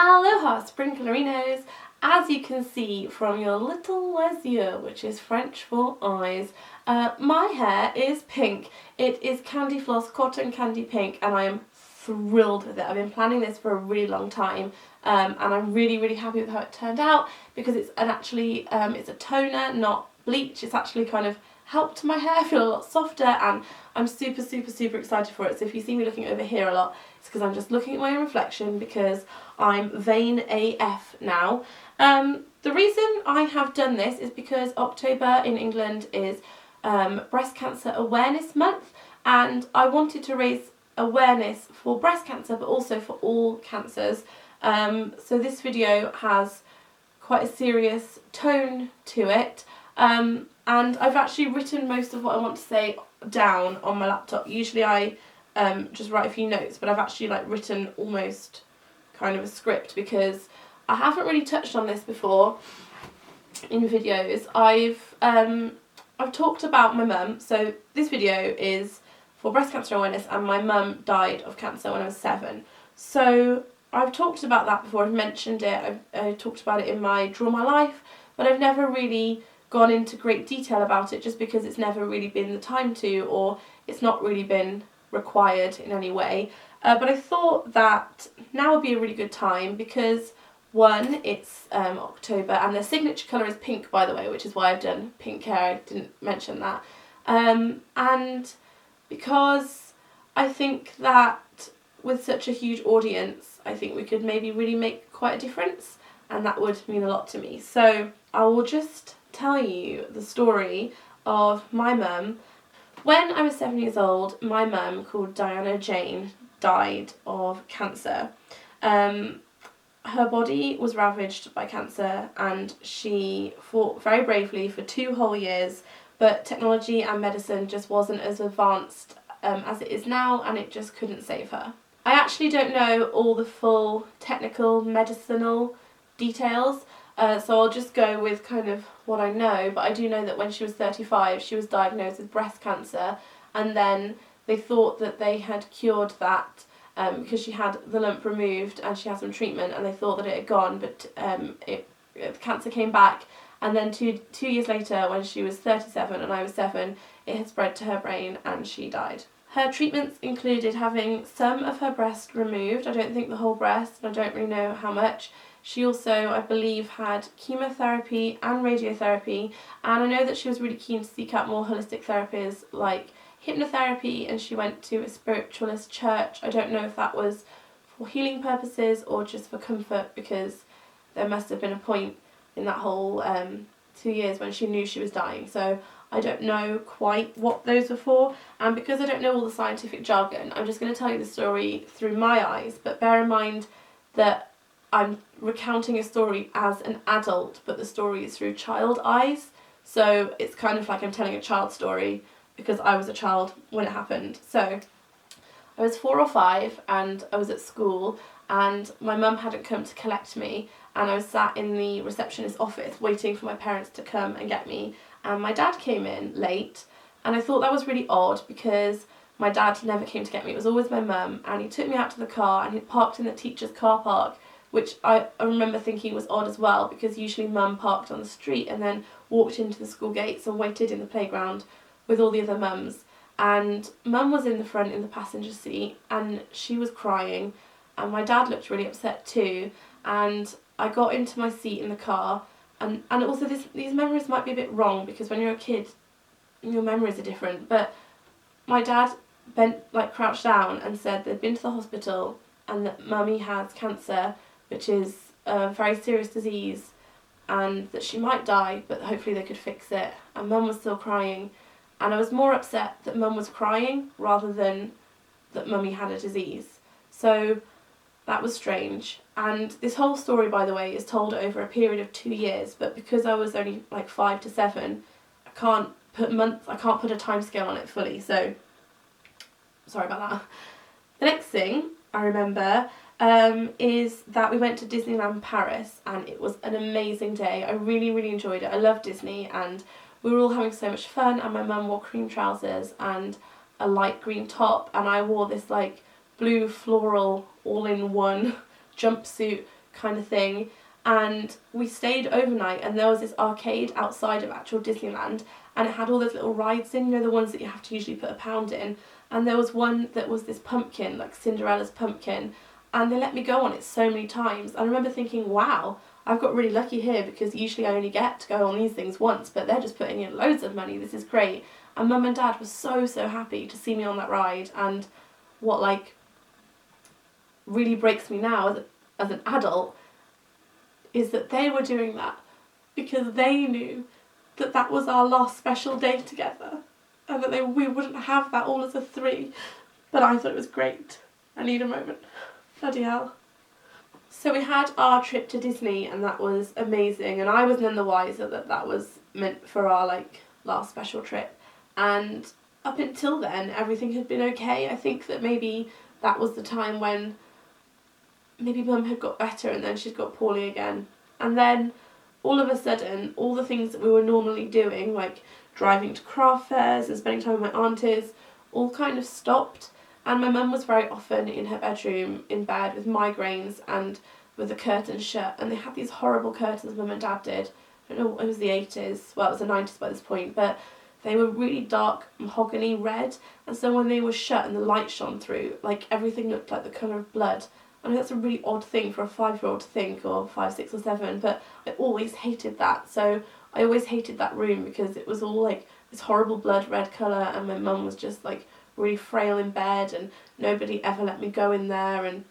Aloha, Sprinklerinos! As you can see from your little les yeux, which is French for eyes, my hair is pink. It is Candy Floss Cotton Candy Pink and I am thrilled with it. I've been planning this for a really long time and I'm really happy with how it turned out because it's it's a toner, not bleach. It's actually kind of helped my hair feel a lot softer and I'm super excited for it. So if you see me looking over here a lot, it's because I'm just looking at my own reflection because I'm vain AF now. The reason I have done this is because October in England is Breast Cancer Awareness Month and I wanted to raise awareness for breast cancer but also for all cancers. So this video has quite a serious tone to it. And I've actually written most of what I want to say down on my laptop. Usually I just write a few notes, but I've actually written almost kind of a script because I haven't really touched on this before in videos. I've talked about my mum. So this video is for breast cancer awareness and my mum died of cancer when I was 7. So I've talked about that before, I've mentioned it, I've talked about it in my Draw My Life, but I've never really gone into great detail about it just because it's never really been the time to, or it's not really been required in any way. But I thought that now would be a really good time because one, it's October and their signature colour is pink, by the way, which is why I've done pink hair. I didn't mention that. And because I think that with such a huge audience, I think we could maybe really make quite a difference and that would mean a lot to me. So I will just tell you the story of my mum. When I was 7 years old, my mum, called Diana Jane, died of cancer. Her body was ravaged by cancer and she fought very bravely for 2 whole years, but technology and medicine just wasn't as advanced as it is now and it just couldn't save her. I actually don't know all the full technical medicinal details, so I'll just go with kind of what I know, but I do know that when she was 35 she was diagnosed with breast cancer and then they thought that they had cured that because she had the lump removed and she had some treatment and they thought that it had gone, but the cancer came back and then two years later when she was 37 and I was 7 it had spread to her brain and she died. Her treatments included having some of her breast removed, I don't think the whole breast, and I don't really know how much. She also, I believe, had chemotherapy and radiotherapy, and I know that she was really keen to seek out more holistic therapies like hypnotherapy, and she went to a spiritualist church. I don't know if that was for healing purposes or just for comfort because there must have been a point in that whole 2 years when she knew she was dying. So I don't know quite what those were for, and because I don't know all the scientific jargon, I'm just going to tell you the story through my eyes, but bear in mind that I'm recounting a story as an adult, but the story is through child eyes, so it's kind of like I'm telling a child story because I was a child when it happened. So I was 4 or 5 and I was at school and my mum hadn't come to collect me and I was sat in the receptionist's office waiting for my parents to come and get me, and my dad came in late and I thought that was really odd because my dad never came to get me, it was always my mum, and he took me out to the car and he parked in the teacher's car park, which I remember thinking was odd as well because usually mum parked on the street and then walked into the school gates and waited in the playground with all the other mums, and mum was in the front in the passenger seat and she was crying and my dad looked really upset too, and I got into my seat in the car and also these memories might be a bit wrong because when you're a kid your memories are different, but my dad crouched down and said they'd been to the hospital and that mummy has cancer, which is a very serious disease, and that she might die but hopefully they could fix it, and mum was still crying. And I was more upset that mum was crying rather than that mummy had a disease. So that was strange. And this whole story, by the way, is told over a period of 2 years, but because I was only 5 to 7, I can't put a time scale on it fully, so sorry about that. The next thing I remember is that we went to Disneyland Paris and it was an amazing day. I really enjoyed it. I love Disney and we were all having so much fun, and my mum wore cream trousers and a light green top and I wore this blue floral all-in-one jumpsuit kind of thing. And we stayed overnight, and there was this arcade outside of actual Disneyland, and it had all those little rides in, you know, the ones that you have to usually put £1 in. And there was one that was this pumpkin, like Cinderella's pumpkin, and they let me go on it so many times. I remember thinking, wow, I've got really lucky here, because usually I only get to go on these things once, but they're just putting in loads of money. This is great. And Mum and Dad were so happy to see me on that ride. And what like really breaks me now as an adult is that they were doing that because they knew that that was our last special day together, and that we wouldn't have that all as a 3. But I thought it was great. I need a moment. Bloody hell. So we had our trip to Disney, and that was amazing, and I was none the wiser that that was meant for our like last special trip. And up until then everything had been okay. I think that maybe that was the time when maybe Mum had got better and then she'd got poorly again. And then all of a sudden, all the things that we were normally doing, like driving to craft fairs and spending time with my aunties, all kind of stopped. And my mum was very often in her bedroom, in bed, with migraines and with the curtains shut. And they had these horrible curtains, Mum and Dad did. I don't know, it was the 80s, well, it was the 90s by this point, but they were really dark mahogany red. And so when they were shut and the light shone through, like everything looked like the colour of blood. I mean, that's a really odd thing for a 5-year-old to think, or 5, 6 or 7, but I always hated that. So I always hated that room because it was all like this horrible blood red colour, and my mum was just like really frail in bed, and nobody ever let me go in there, and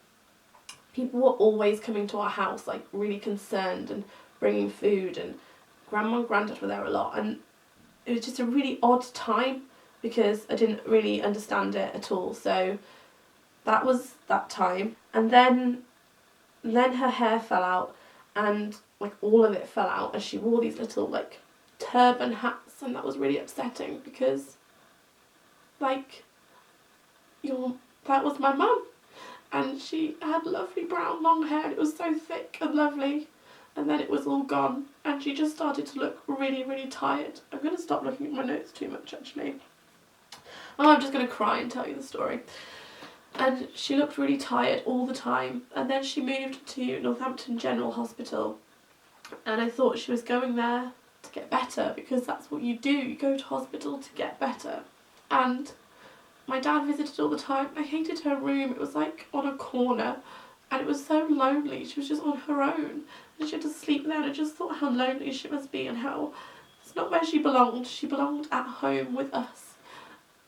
people were always coming to our house like really concerned and bringing food, and Grandma and Grandad were there a lot, and it was just a really odd time because I didn't really understand it at all. So that was that time. And then her hair fell out, and like all of it fell out, and she wore these little like turban hats, and that was really upsetting because like that was my mum, and she had lovely brown long hair, and it was so thick and lovely, and then it was all gone, and she just started to look really tired. I'm going to stop looking at my notes too much actually. Oh, I'm just going to cry and tell you the story. And she looked really tired all the time, and then she moved to Northampton General Hospital, and I thought she was going there to get better, because that's what you do, you go to hospital to get better. And my dad visited all the time. I hated her room. It was like on a corner, and it was so lonely. She was just on her own, and she had to sleep there, and I just thought how lonely she must be, and how it's not where she belonged. She belonged at home with us,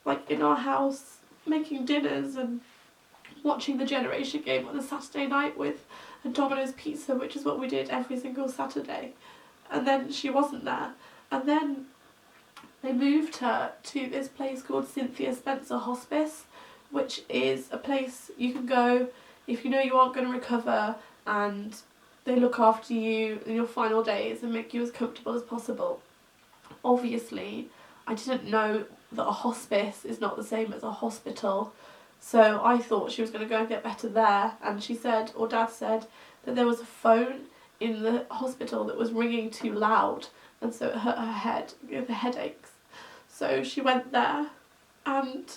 like in our house, making dinners and watching the Generation Game on a Saturday night with a Domino's pizza, which is what we did every single Saturday. And then she wasn't there. And then they moved her to this place called Cynthia Spencer Hospice, which is a place you can go if you know you aren't going to recover, and they look after you in your final days and make you as comfortable as possible. Obviously, I didn't know that a hospice is not the same as a hospital, so I thought she was going to go and get better there, and she said, or Dad said, that there was a phone in the hospital that was ringing too loud, and so it hurt her head, gave her headaches. So she went there, and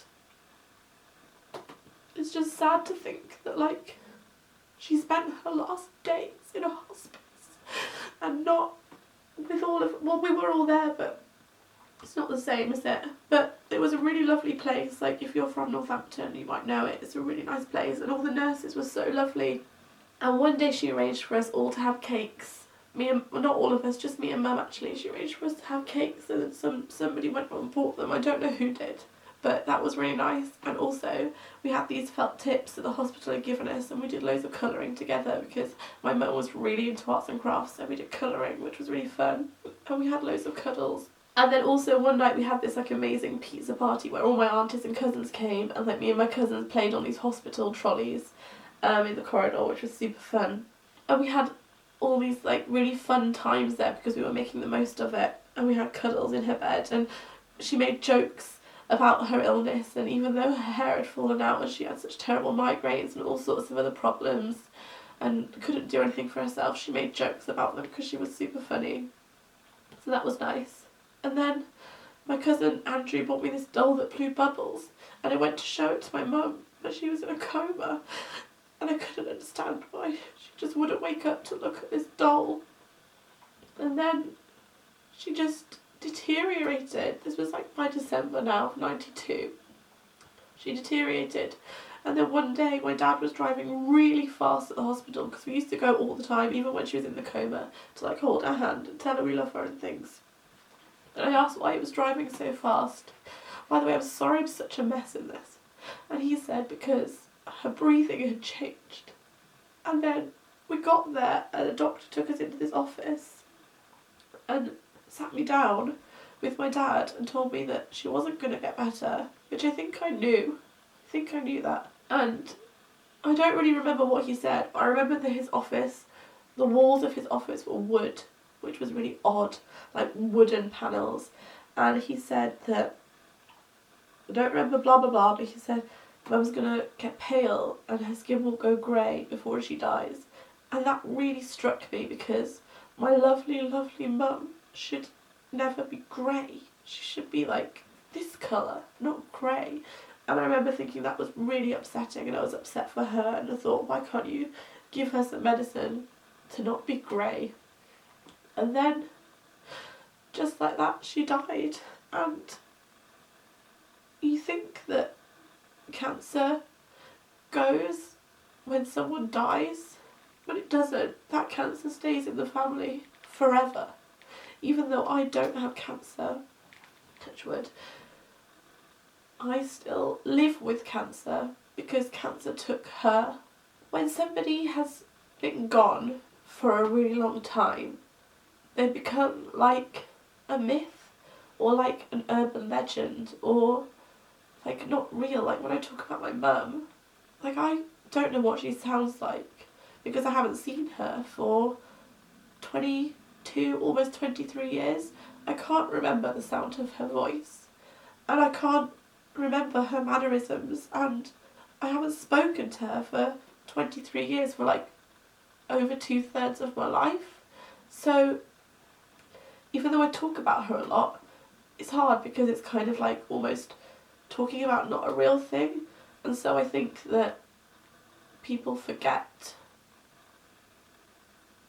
it's just sad to think that like she spent her last days in a hospice and not with all of, well, we were all there, but it's not the same, is it? But it was a really lovely place. Like if you're from Northampton, you might know it. It's a really nice place, and all the nurses were so lovely. And one day she arranged for us all to have cakes. Me and, well, not all of us, just me and Mum actually. She arranged for us to have cakes, and then somebody went and bought them. I don't know who did, but that was really nice. And also we had these felt tips that the hospital had given us, and we did loads of colouring together because my mum was really into arts and crafts, so we did colouring, which was really fun. And we had loads of cuddles. And then also one night we had this like amazing pizza party where all my aunties and cousins came, and like me and my cousins played on these hospital trolleys in the corridor, which was super fun. And we had all these like really fun times there because we were making the most of it, and we had cuddles in her bed, and she made jokes about her illness, and even though her hair had fallen out and she had such terrible migraines and all sorts of other problems and couldn't do anything for herself, she made jokes about them because she was super funny. So that was nice. And then my cousin Andrew bought me this doll that blew bubbles, and I went to show it to my mum, but she was in a coma. and I couldn't understand why she just wouldn't wake up to look at this doll. And then she just deteriorated. This was like by December now, 92. She deteriorated. And then one day my dad was driving really fast at the hospital, because we used to go all the time, even when she was in the coma, to like hold her hand and tell her we love her and things. And I asked why he was driving so fast. By the way, I'm sorry I'm such a mess in this. And he said because her breathing had changed. And then we got there and the doctor took us into this office and sat me down with my dad and told me that she wasn't going to get better, which I think I knew. I think I knew that. And I don't really remember what he said, but I remember that his office, the walls of his office were wood, which was really odd, like wooden panels. And he said that, I don't remember blah blah blah, but he said Mum's gonna get pale and her skin will go grey before she dies. And that really struck me, because my lovely, lovely mum should never be grey. She should be like this colour, not grey. And I remember thinking that was really upsetting, and I was upset for her, and I thought, why can't you give her some medicine to not be grey? And then, just like that, she died. And you think that cancer goes when someone dies, but it doesn't. That cancer stays in the family forever. Even though I don't have cancer, touch wood, I still live with cancer because cancer took her. When somebody has been gone for a really long time, they become like a myth, or like an urban legend, or like not real. Like when I talk about my mum, like I don't know what she sounds like because I haven't seen her for 22, almost 23 years. I can't remember the sound of her voice, and I can't remember her mannerisms, and I haven't spoken to her for 23 years, for like over 2/3 of my life. So even though I talk about her a lot, it's hard because it's kind of like almost talking about not a real thing. And so I think that people forget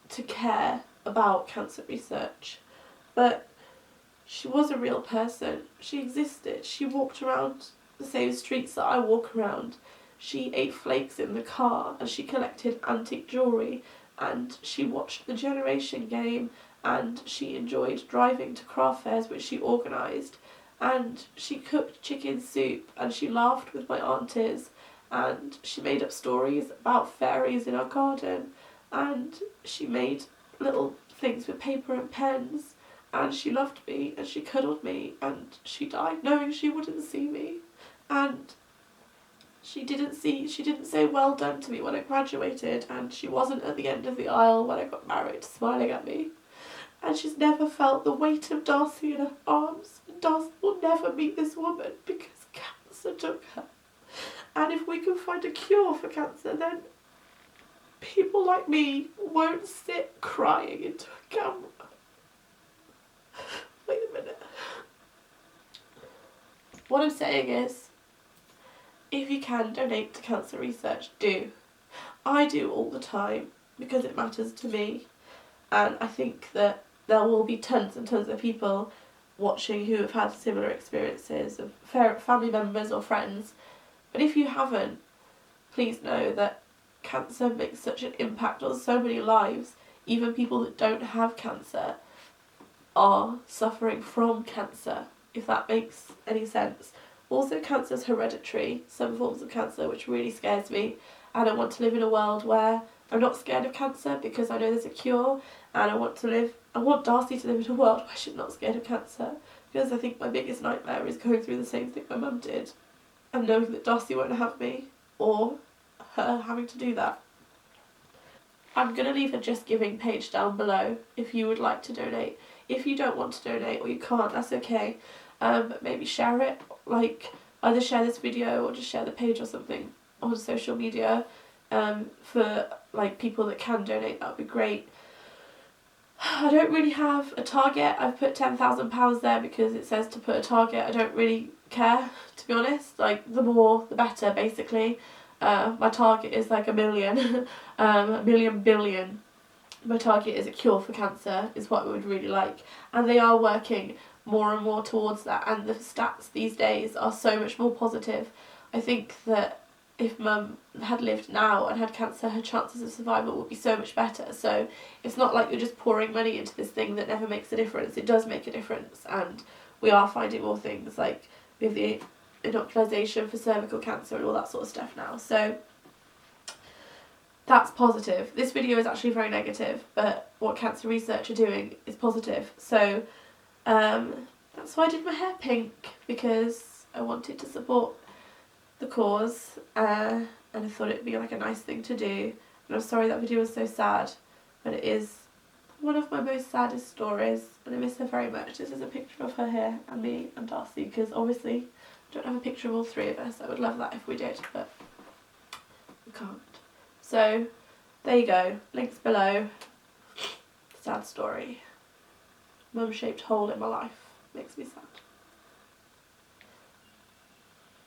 to care about cancer research. But she was a real person. She existed. She walked around the same streets that I walk around. She ate flakes in the car, and she collected antique jewellery, and she watched the Generation Game, and she enjoyed driving to craft fairs which she organised, and she cooked chicken soup, and she laughed with my aunties, and she made up stories about fairies in our garden, and she made little things with paper and pens, and she loved me, and she cuddled me, and she died knowing she wouldn't see me. And she didn't say well done to me when I graduated, and she wasn't at the end of the aisle when I got married smiling at me. And she's never felt the weight of Darcy in her arms. And Darcy will never meet this woman because cancer took her. And if we can find a cure for cancer, then people like me won't sit crying into a camera. Wait a minute. What I'm saying is, if you can donate to cancer research, do. I do all the time because it matters to me, and I think that there will be tons and tons of people watching who have had similar experiences of family members or friends. But if you haven't, please know that cancer makes such an impact on so many lives. Even people that don't have cancer are suffering from cancer, if that makes any sense. Also, cancer is hereditary, some forms of cancer, which really scares me. I don't want to live in a world where I'm not scared of cancer because I know there's a cure, and I want Darcy to live in a world where she's not scared of cancer, because I think my biggest nightmare is going through the same thing my mum did, and knowing that Darcy won't have me, or her having to do that. I'm going to leave a Just Giving page down below if you would like to donate. If you don't want to donate or you can't, that's okay. But maybe share it, like either share this video or just share the page or something on social media for like people that can donate. That would be great. I don't really have a target. I've put £10,000 there because it says to put a target. I don't really care, to be honest. Like, the more the better, basically. My target is like 1 million, a million billion. My target is a cure for cancer, is what I would really like. And they are working more and more towards that, and the stats these days are so much more positive. I think that if Mum had lived now and had cancer, her chances of survival would be so much better. So it's not like you're just pouring money into this thing that never makes a difference. It does make a difference, and we are finding more things, like with the inoculation for cervical cancer and all that sort of stuff now. So that's positive. This video is actually very negative, but what cancer research are doing is positive. So that's why I did my hair pink, because I wanted to support the cause, and I thought it'd be like a nice thing to do. And I'm sorry that video was so sad, but it is one of my most saddest stories, and I miss her very much. This is a picture of her here, and me and Darcy, because obviously I don't have a picture of all three of us. I would love that if we did, but we can't. So there you go, links below. Sad story. Mum-shaped hole in my life. Makes me sad.